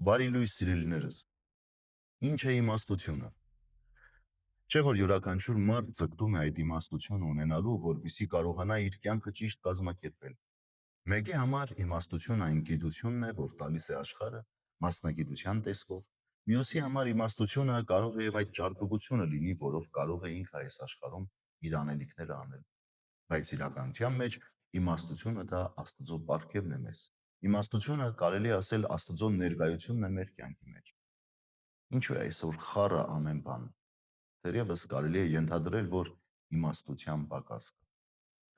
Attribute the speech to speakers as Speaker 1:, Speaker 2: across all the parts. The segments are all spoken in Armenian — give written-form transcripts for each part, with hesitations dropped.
Speaker 1: Բարի լույս սիրելիներս, ինչ է իմաստությունը։ Չէ որ յուրաքանչյուր մարդ ձգտում է այդ իմաստությունը ունենալու, որպեսզի կարողանա իր կյանքը ճիշտ կազմակերպել։ Մեկի համար իմաստությունը այն գիտությունն է, որ տալիս է աշխարհը մասնագիտության տեսքով, մյուսի համար իմաստությունը կարող է եւ այդ ճարպկությունը լինի, որով կարող է ինքը այս աշխարհում իր անելիքները անել։ Բայց իրականության մեջ իմաստությունը դա Աստծո պարգևն է մեզ։ Իմաստությունը կարելի է ասել Աստծո ներկայությունն է մեր կյանքի մեջ։ Ինչու է այսօր խառը ամեն բան։ Դեռևս կարելի է ենթադրել, որ իմաստության պակաս կա։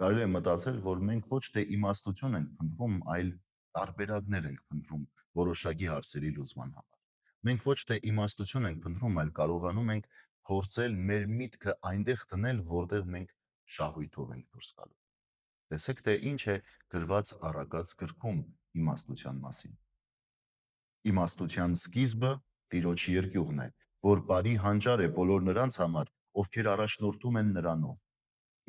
Speaker 1: Կարելի է մտածել, որ մենք ոչ թե իմաստություն ենք փնտրում, այլ տարբերակներ ենք փնտրում որոշակի հարցերի լուծման համար։ Մենք ոչ թե իմաստություն ենք փնտրում, այլ կարողանում ենք փորձել մեր միտքը այնտեղ դնել, որտեղ մենք շահույթով ենք դուրս գալու։ Տեսեք, թե ինչ է գրված առակած գրքում իմաստության մասին։ Իմաստության սկիզբը Տիրոջ երկյուղն է, որ բարի հանճար է բոլոր նրանց համար, ովքեր առաջնորդում են նրանով։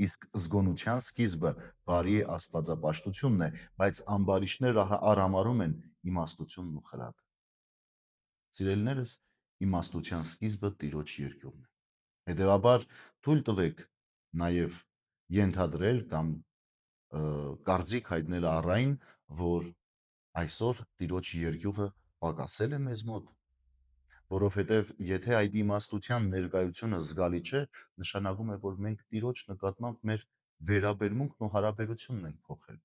Speaker 1: Իսկ զգոնության սկիզբը բարի աստվածապաշտությունն է, բայց ամբարիշներ արհամարհում են իմաստությունն ու խրատը։ Սիրելիներս, իմաստության սկիզբը Տիրոջ երկյուղն է։ Հետևաբար թույլ տվեք նաև ենթադրել կամ կարծիք հայտնել առ այն, որ այսօր Տիրոջ երկյուղը պակասել է մեզ մոտ, որովհետև եթե այդ իմաստության ներկայությունը զգալի չէ, նշանակում է, որ մենք Տիրոջ նկատմամբ մեր վերաբերմունքն ու հարաբերությունն ենք փոխել։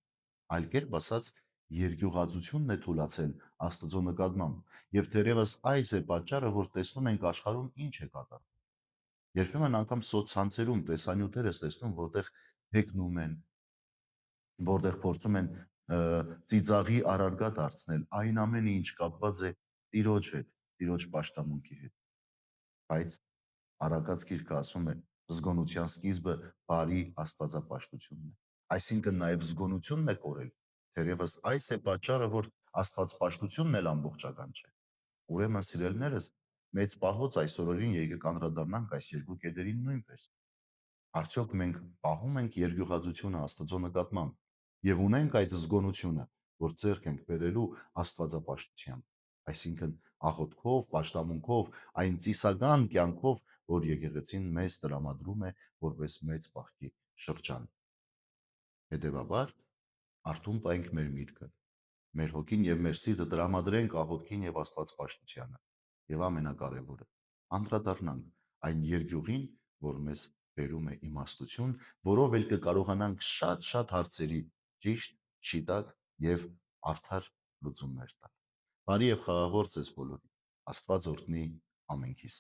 Speaker 1: Այլ կերպ ասած, երկյուղածությունն է թուլացել Աստծո նկատմամբ, եւ թերևս այս է պատճառը, որ տեսնում ենք աշխարհում ինչ է կատարվում։ Երբեմն անգամ սոցցանցերում տեսանյութեր ես տեսնում, որտեղ հեգնում են, որտեղ փորձում են ծիծաղի առարգա դարձնել, այն ամենը ինչ կապված է Տիրոջ հետ, Տիրոջ պաշտամունքի հետ։ Բայց Առակաց գիրքը ասում է, զգոնության սկիզբը բարի աստվածապաշտությունն է։ Այսինքն նաև զգոնությունն է կորել։ Թերևս այս է պատճառը, որ աստվածպաշտությունն էլ ամբողջական չէ։ Ուրեմն, սիրելիներս, մեծ պահոց այս օրերին եկեք անդրադառնանք այս երկու կետերին նույնպես։ Արդյոք մենք պահում ենք երկյուղածությունը Աստծո նկատմամբ եւ ունենք այդ զգոնությունը, որ ձեռք ենք բերելու աստվածապաշտությամբ, այսինքն աղոթքով, պաշտամունքով, այն ծիսական կյանքով, որ եկեղեցին մեզ տրամադրում է որպես մեծ պահքի շրջան։ Հետևաբար, արթուն պահենք մեր միտքը, մեր հոգին եւ մեր սիրտը տրամադրենք աղոթքին եւ աստվածապաշտությանը, եւ ամենակարևորը, անդրադառնանք այն երկյուղին, որ մեզ բերում է իմաստություն, որով էլ կկարողանանք շատ հարցերի ճիշտ, շիտակ եւ արդար լուծումներ տալ։ Բարի եւ խաղաղ օր ձեզ բոլորին։ Աստված օրհնի ամենքիս։